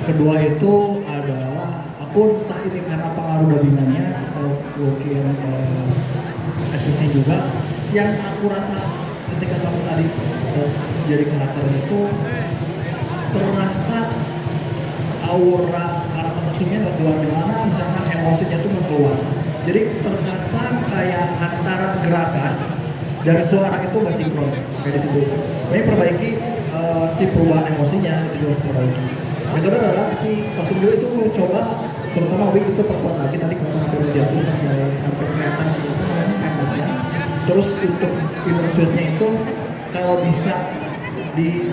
Kedua itu adalah aku entah ini karena pengaruh dubbingannya atau mungkin ekspresi juga yang aku rasa ketika kamu tadi jadi karakter itu terasa aura karakter tersebutnya nggak keluar di mana, misalkan emosinya tuh nggak keluar. Jadi terasa kayak antara gerakan dan suara itu nggak sinkron kayak disebut. Ini perbaiki si perubahan emosinya itu harus perbaiki. Yang kedua adalah si kostum dulu itu coba terutama wig itu perkuat lagi tadi kenapa hampir jatuh sampai kelihatan sih itu hebatnya. Terus untuk inner suit-nya itu kalau bisa di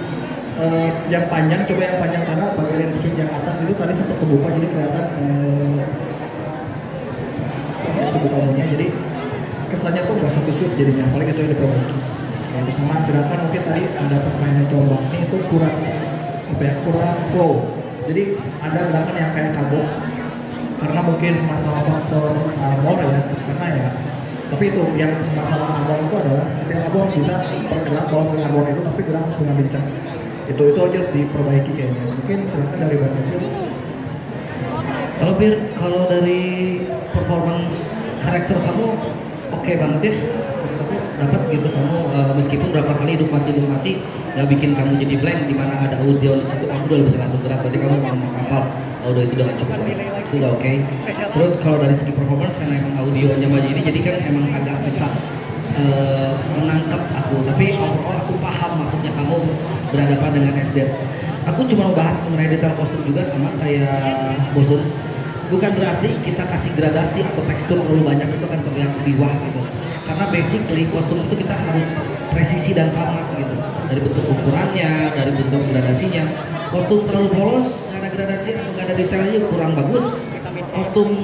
yang panjang, coba yang panjang karena bagian inner suit yang atas itu tadi sempat kebuka jadi kelihatan tubuh kamunya, jadi kesannya tuh nggak satu suit jadinya, paling itu yang diperbaiki. Bersama gerakan mungkin tadi ada pas mainan combaknya itu kurang kurang flow, jadi ada gerakan yang kayak kagok karena mungkin masalah faktor armor ya, karena ya tapi itu yang masalah armor itu adalah ketika armor bisa bergerak bawah dengan armor itu tapi gerak harus dengan lincah, itu aja harus diperbaiki kayaknya. Mungkin silakan dari Bang Kecil. Kalau Bir, kalau dari performance karakter kamu oke banget ya. Maksud aku dapat gitu kamu meskipun berapa kali hidup mati nggak bikin kamu jadi blank, di mana ada audio di situ aku udah bisa langsung gerak, berarti kamu mau kapal audio itu udah cukup baik, itu udah oke. Terus kalau dari segi performance karena emang audionya maju ini jadi kan emang agak susah menangkap aku, tapi overall aku paham maksudnya kamu berhadapan dengan SD. Aku cuma mau bahas mengenai detail kostum juga sama kayak Bosun. Bukan berarti kita kasih gradasi atau tekstur terlalu banyak itu kan terlihat lebih wah gitu. Karena basically kostum itu kita harus presisi dan sama gitu. Dari bentuk ukurannya, dari bentuk gradasinya. Kostum terlalu polos, nggak ada gradasi atau nggak ada detailnya kurang bagus. Kostum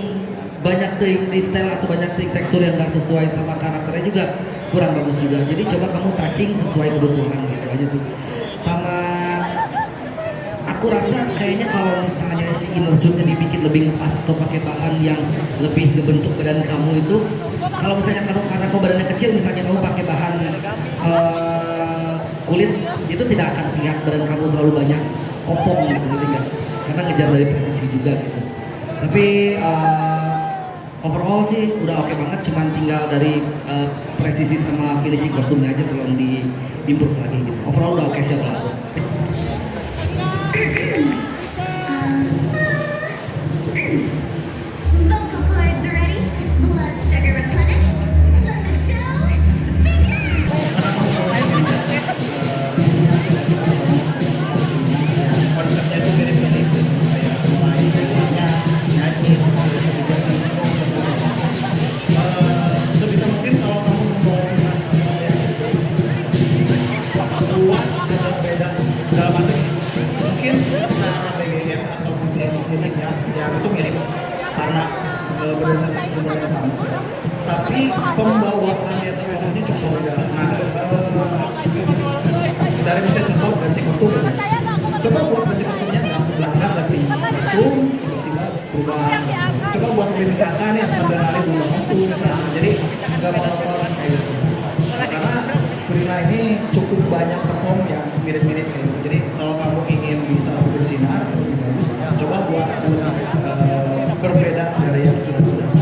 banyak detail atau banyak tekstur yang nggak sesuai sama karakternya juga kurang bagus juga. Jadi coba kamu touching sesuai kebutuhan gitu aja sih. Sama aku rasa kayaknya kalau misalnya si inner suit-nya dibikin lebih ngepas atau pakai bahan yang lebih ngebentuk badan kamu itu, kalau misalnya karena kamu badannya kecil, misalnya kamu pakai bahan kulit, itu tidak akan terlihat badan kamu terlalu banyak kopong gitu, kan? Karena ngejar dari presisi juga gitu. Tapi overall sih udah oke banget, cuman tinggal dari presisi sama finishing kostumnya aja belum di improve lagi gitu. Overall udah oke sih aku. Vocal cords ready, blood sugar replenished. Let the show begin. Konsepnya itu mirip-mirip kayak main filmnya, nyanyi, sebisa mungkin kalau kamu membawa naskah yang kuat dan beda dalam arti mungkin cara BGM atau musiknya yang itu mirip karena berdasarkan sebenarnya sama, tapi pembawaannya atas waktunya cukup beda. Nah, dari misalnya contoh ganti kostum, coba buat ganti kostumnya nggak ke belakang ganti kostum, tiba-tiba berubah. Coba buat misalkan ya sambil lari berubah kostum misalnya, jadi nggak monoton kayak gitu. Karena Furina ini cukup banyak perform yang mirip-mirip kayak gitu. Jadi kalau kamu ingin bisa bersinar lebih bagus, coba buat berbeda dari yang sudah-sudah.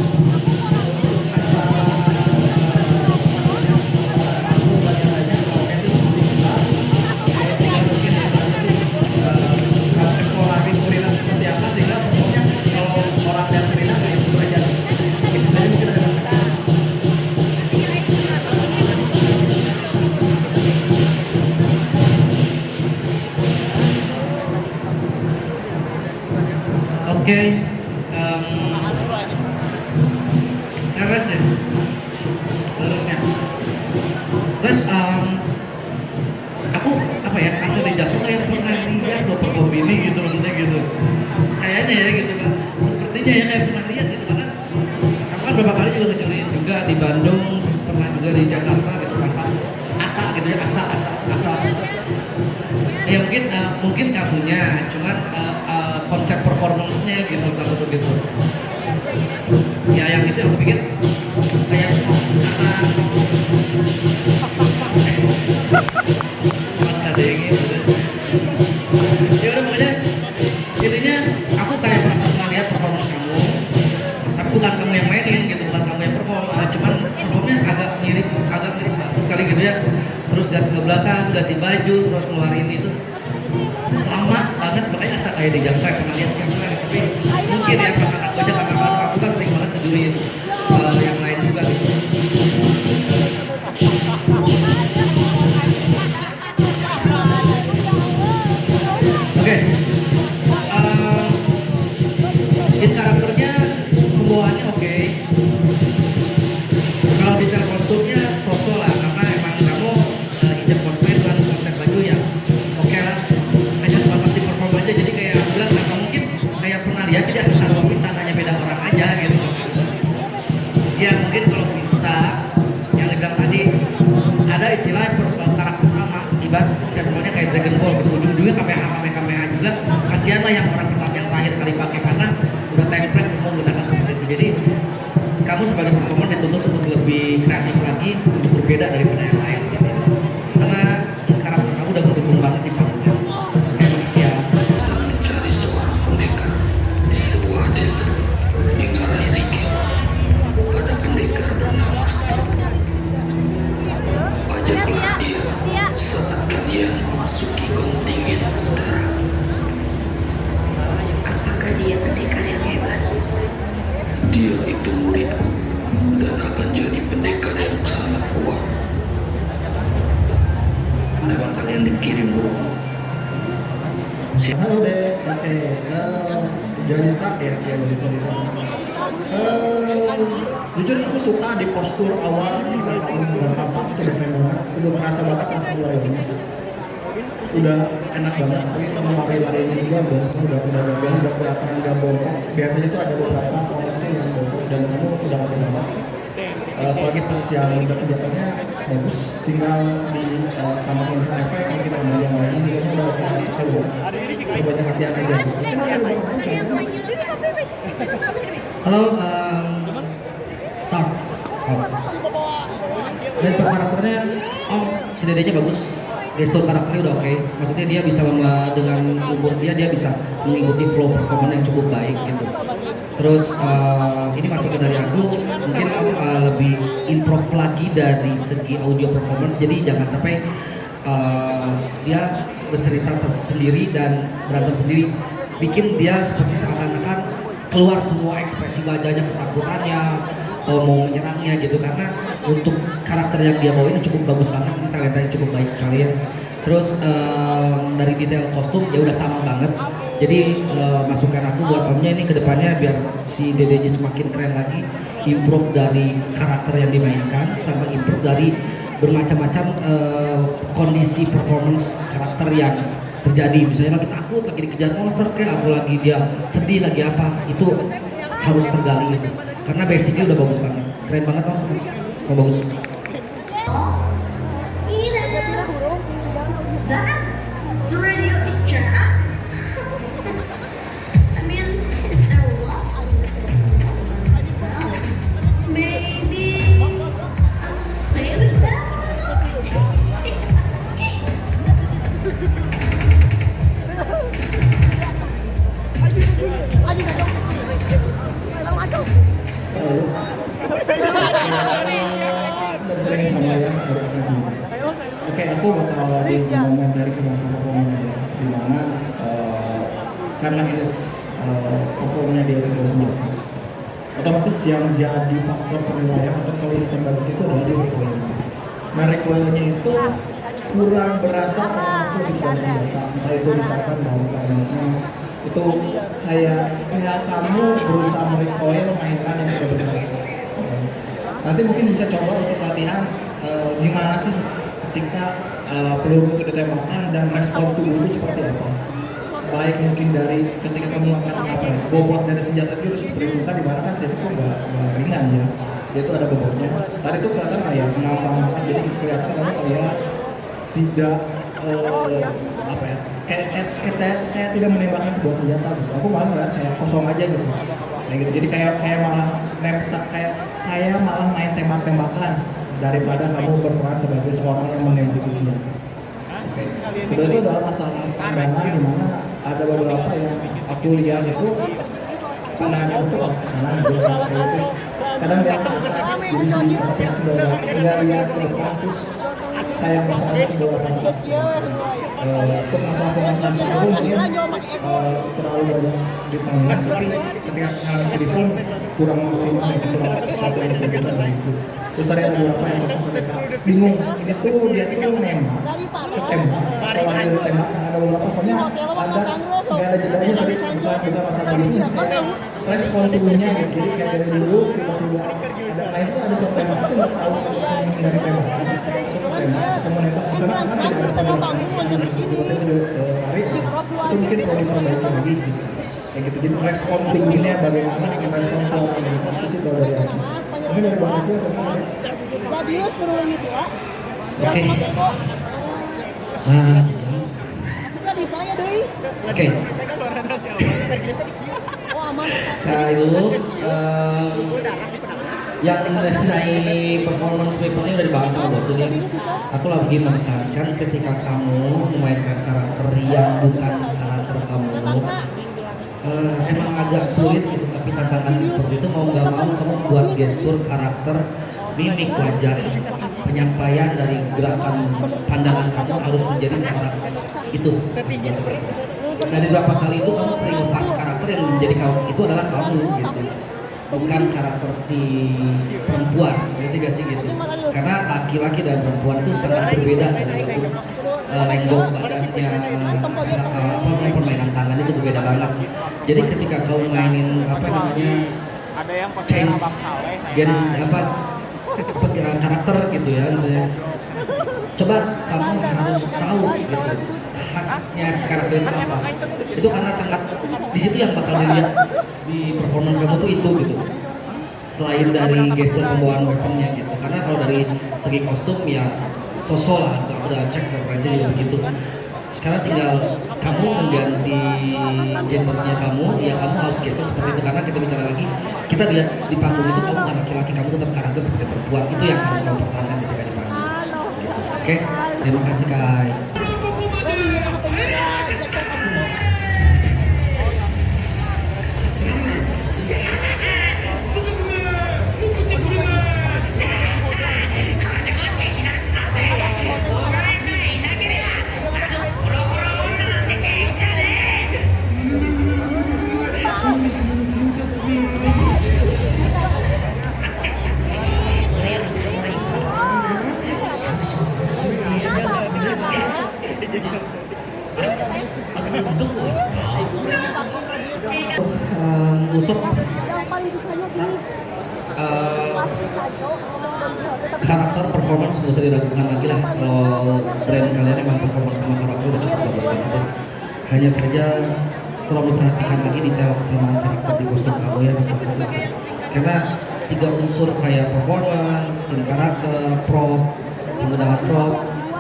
Oke, terus ya, terusnya, terus aku apa ya asal di Jatuh kayak pernah lihat tuh perform ini gitu maksudnya gitu, kayaknya ya gitu kan, sepertinya ya kayak pernah lihat gitu karena aku kan beberapa kali juga ngecuriin juga di Bandung, terus pernah juga di Jakarta gitu asa gitu ya asa. Ya mungkin kamunya, cuman konsep performance-nya gitu takut gitu. Ya yang itu aku pikir kayak karena ada yang gitu. Ya udah makanya intinya aku kayak merasa ngeliat performance kamu, tapi bukan kamu yang mainin gitu, bukan kamu yang perform, cuman performnya agak mirip kali gitu ya. Terus ganti ke belakang, ganti baju, terus keluarin itu lama banget, makanya asa kayak di Jakarta pernah lihat siapa gitu. Tapi mungkin ya pas anak aja karena aku kan sering banget ngejurin yang lain juga gitu. Oke, in karakternya pembawaannya oke. Kalau detail kostumnya sosok lah, karena emang kamu hijab cosplay dengan konsep baju ya oke lah. Hanya sebatas di perform aja, jadi kayak aku bilang nggak mungkin kayak pernah lihat jadi asal dua pisan hanya beda orang aja gitu. Ya mungkin kalau bisa yang dibilang tadi ada istilah karakter sama, ibarat simpelnya kayak Dragon Ball gitu, ujung-ujungnya kamehameha juga. Kasihan lah yang orang pertama yang terakhir kali pakai karena udah template semua menggunakan seperti itu. Jadi kamu sebagai performer dituntut untuk lebih kreatif lagi untuk berbeda daripada yang lain gitu. Karena karakter kamu udah mendukung banget di panggungnya. Kayak manusia. Mencari seorang pendekar di sebuah desa di Ngarai Riki. Ada pendekar bernama Star. Pajaklah dia saat kalian memasuki kontingen utara. Apakah dia pendekar yang hebat? Dia itu muridku dan akan jadi pendekar yang sangat kuat. Memang kalian dikirim burung. Halo deh, oke, jadi start ya, bisa. Jujur aku suka di postur awal di saat kamu bukan tampak itu udah keren banget, udah kerasa banget sama keluar ini. Udah enak banget, tapi sama lari-larinya juga udah kelihatan nggak bongkok. Biasanya tuh ada beberapa orang yang bongkok dan kamu udah ngerti banget. Apalagi pas yang senjatanya bagus, tinggal di tambahin sound effect yang kita ambil yang lain, misalnya udah pakai banyak latihan aja. Halo, Star. Dan karakternya, si dedenya bagus. Gestur karakternya udah oke. Maksudnya dia bisa dengan umur dia bisa mengikuti flow performance yang cukup baik gitu. Terus ini masukan dari aku, mungkin lebih improve lagi dari segi audio performance. Jadi jangan sampai dia bercerita sendiri dan berantem sendiri, bikin dia seperti seakan-akan keluar semua ekspresi wajahnya, ketakutannya, mau menyerangnya gitu. Karena untuk karakter yang dia bawa ini cukup bagus banget, ini talentanya cukup baik sekali ya. Terus dari detail kostum ya udah sama banget. Jadi masukan aku buat omnya ini kedepannya biar si dedenya semakin keren lagi, improve dari karakter yang dimainkan sama improve dari bermacam-macam kondisi performance karakter yang terjadi. Misalnya lagi takut, lagi dikejar monster kayak, atau lagi dia sedih, lagi apa, itu harus tergali itu. Karena basicnya udah bagus banget, keren banget om, bagus. that the radio is jammed. I mean, is there lost in the sound? Maybe I'll play with that. Sering sama ya. Oke, aku bakal mengomentari kemasan performanya ya, dimana karena ini performanya dia itu sendiri, otomatis yang jadi faktor penilaian atau kelihatan bagus itu adalah dia recoil. Nah, recoilnya itu kurang berasa karena aku di dalam senjata, entah itu misalkan dalam kalimatnya itu kayak kamu berusaha merecoil mainan yang sudah bergerak. Nanti mungkin bisa coba untuk latihan gimana sih ketika peluru itu ditembakkan dan respon tubuh itu seperti apa. Baik mungkin dari ketika kamu melakukan apa ya, bobot dari senjata itu harus diperhitungkan, di mana kan senjata itu nggak ringan ya, dia itu ada bobotnya. Tadi itu kelihatan kayak ngambang banget, jadi kelihatan kamu kayak tidak apa ya, kayak tidak menembakkan sebuah senjata gitu. Aku malah ngeliat kayak kosong aja gitu, kayak gitu. Jadi kayak malah kayak malah main tembak-tembakan daripada kamu berperan sebagai seorang yang menembak senjata. Oke. Kedua itu adalah masalah pandangan, di mana ada beberapa yang aku lihat itu pandangannya itu kanan itu kadang lihat ke atas, jadi segi apa itu lihat ke depan terus kayak masalah sebuah masalah untuk masalah-masalah itu mungkin terlalu banyak ditanggung, tapi ketika jadi pun kurang maksimal dan kurang sesuatu yang berbeda dari itu. Terus tadi ada beberapa yang bingung, ini tuh dia tuh nembak ketembak, kalau ada tembak ada beberapa soalnya nggak ada jedanya tadi, bukan masalah begini, kayak respon tubuhnya gitu. Jadi kayak dari dulu tiba-tiba ada itu ada sesuatu tembak itu nggak tahu dari tembak ketemu nembak di sana kan tidak ada tembak tiba-tiba lari, itu mungkin perlu diperbaiki lagi gitu. Kayak gitu, jadi respon tubuhnya bagaimana dengan respon suara yang itu sih kalau dari aku. Mungkin dari bang kecil Oke. Oke. Kayu yang mengenai performance weapon ini udah dibahas sama bos. Jadi aku lagi menekankan ketika kamu memainkan karakter yang bukan karakter kamu, emang agak sulit gitu, tapi tantangan seperti itu mau nggak mau kamu buat gestur karakter, mimik wajah, penyampaian dari gerakan pandangan kamu harus menjadi seorang itu gitu. Dari beberapa kali itu kamu sering lepas karakter yang menjadi kamu itu adalah kamu gitu, bukan karakter si perempuan, ngerti gak sih gitu? Karena laki-laki dan perempuan itu sangat berbeda dari itu, lenggok badannya, permainan tangan itu berbeda banget. Jadi ketika kau mainin apa namanya change gen apa karakter gitu ya, misalnya coba kamu harus tahu gitu khasnya si karakter itu apa. Itu karena sangat di situ yang bakal dilihat di performance kamu tuh itu gitu. Selain dari gestur pembawaan weaponnya gitu. Karena kalau dari segi kostum ya sosok lah, aku udah cek referensinya juga begitu. Sekarang tinggal kamu mengganti gendernya kamu, ya kamu harus gestur seperti itu. Karena kita bicara lagi, kita lihat di panggung itu kamu bukan laki-laki, kamu tetap karakter seperti perempuan. Itu yang harus kamu pertahankan ketika di panggung. Gitu. Oke, terima kasih Kai. Usop karakter performance nggak usah diragukan lagi lah. Kalau brand kalian emang performance sama karakter udah cukup bagus banget. Hanya saja tolong diperhatikan lagi detail kesamaan karakter di kostum kamu ya, karena 3 unsur kayak performance, karakter, prop, penggunaan prop,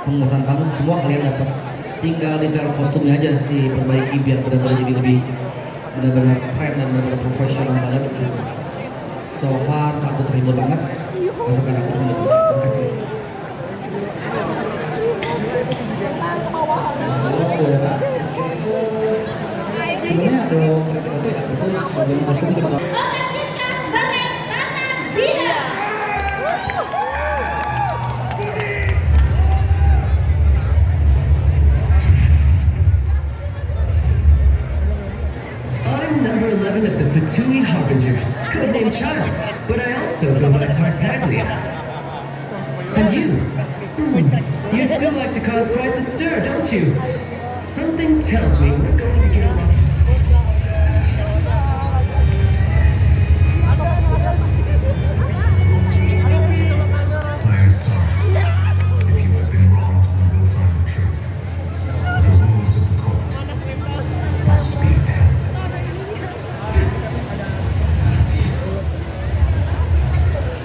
pengesan panggung semua kalian dapat. tinggal detail kostumnya aja diperbaiki biar benar-benar jadi lebih benar-benar keren dan benar-benar profesional banget. So far aku terima banget, masukan aku terima. Terima kasih. Sebenarnya ada foto-foto ya, itu bagian kostum kita. Lokasi khas Batik Tanah Bina. I'm number 11 of the Fatui Harbingers, codenamed Child, but I also go by Tartaglia. And you? You too like to cause quite the stir, don't you? Something tells me we're going to get along. I am sorry. If you have been wronged, we will find the truth. But the rules of the court must be upheld.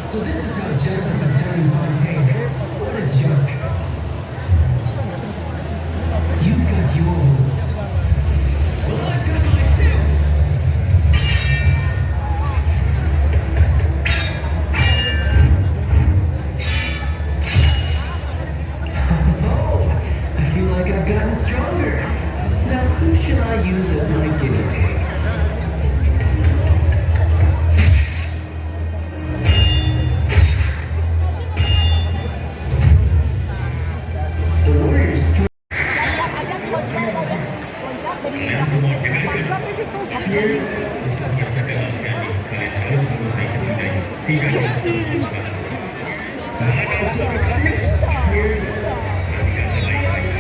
So this is how justice is done in Fontaine. What a joke. You've got your rules. Well, I've got mine too. Oh, I feel like I've gotten stronger. Now, who should I use as my guinea pig? The warrior's strength. Kalian semua dengarkan. Untuk persekelan kami, kalian harus menguasai setidaknya 3 jenis kostum baru. Bahkan suara kami. Perhatikan baik-baik.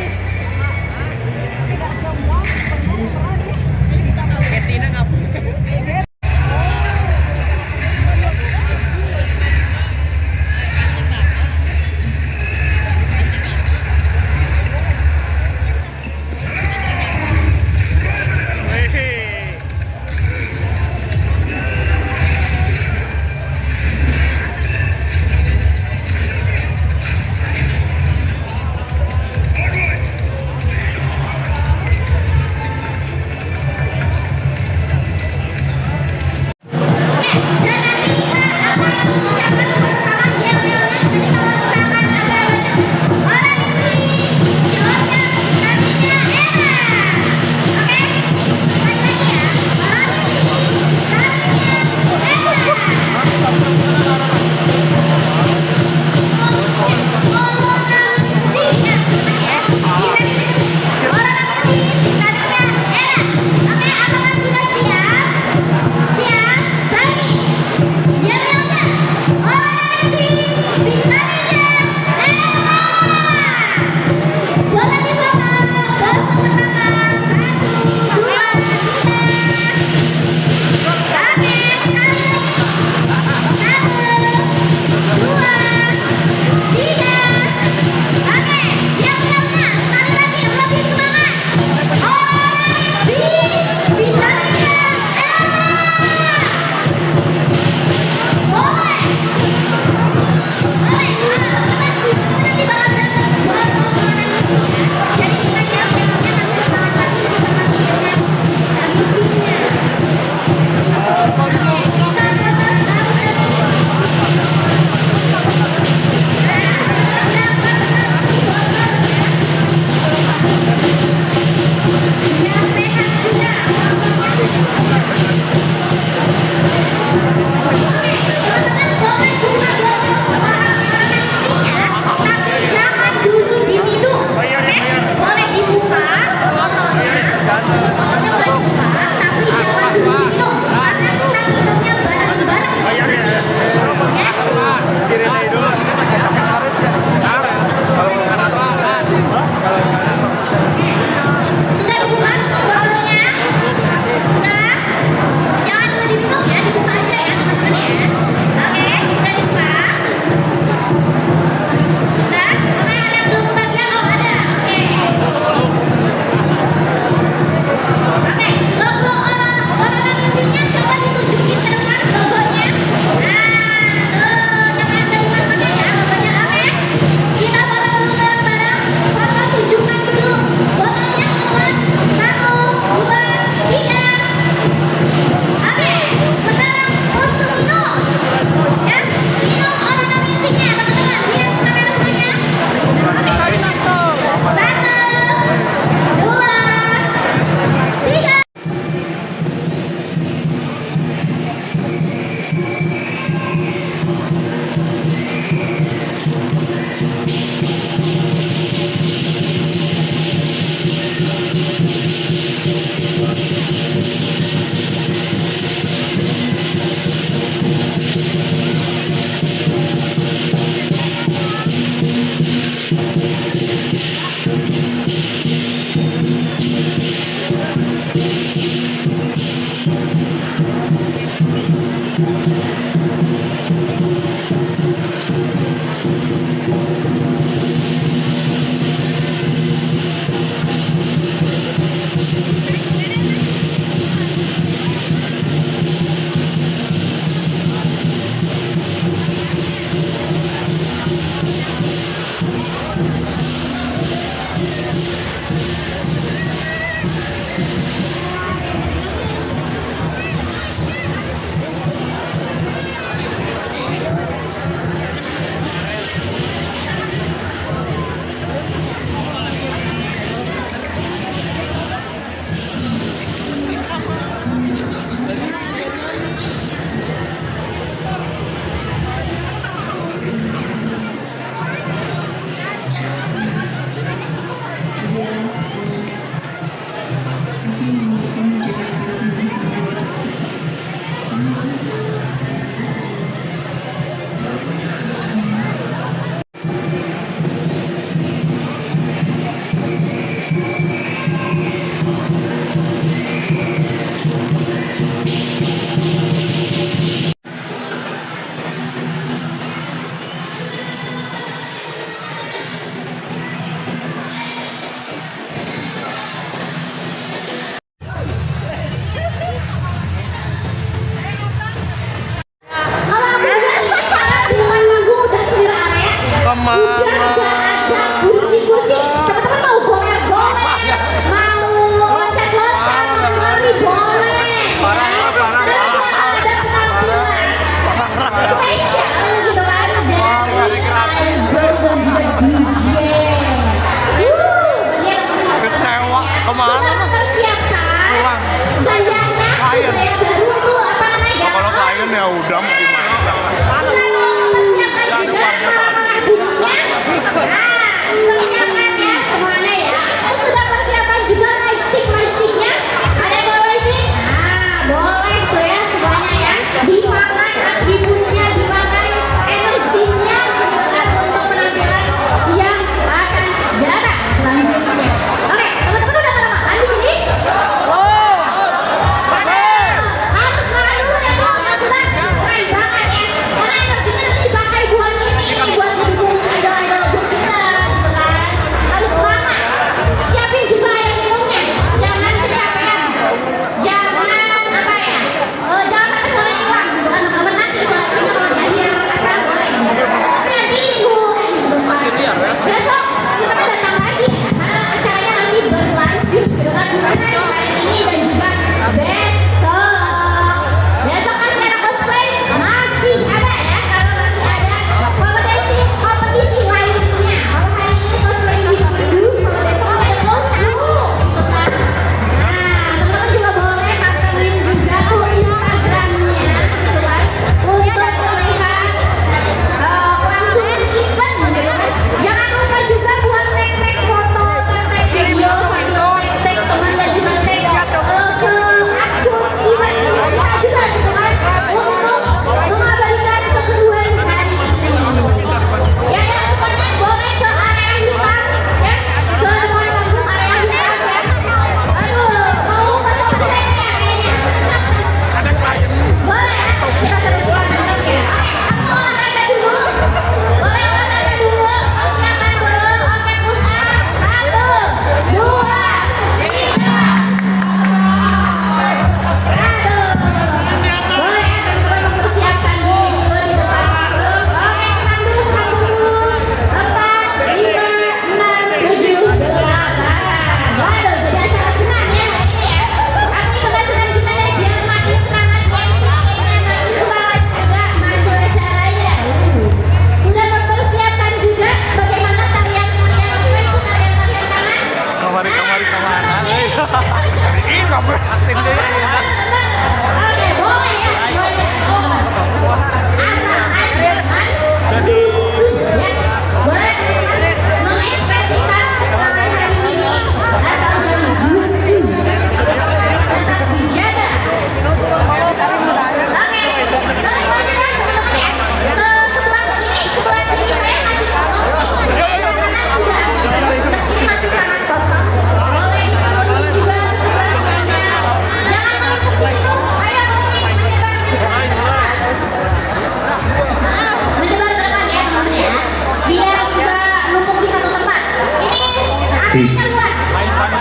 Asik. kan luas.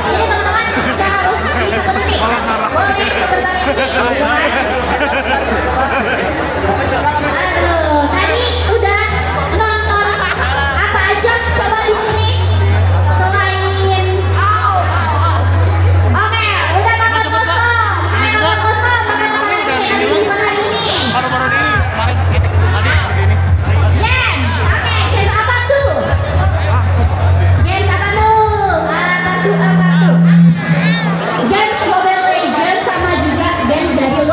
Jadi teman-teman nggak harus di 1 menit. Boleh sebentar ini, gitu kan? Aduh, tadi udah nonton apa aja coba di sini selain oke, udah nonton kostum. Selain nonton kostum, makan apa lagi? Ada di mana hari ini? Game. Oke, game apa tuh? Games apa tuh? Apa tuh? Games Mobile Legends sama juga games dari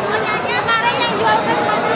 Pokoknya kemarin yang jual kan mana?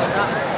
Sampai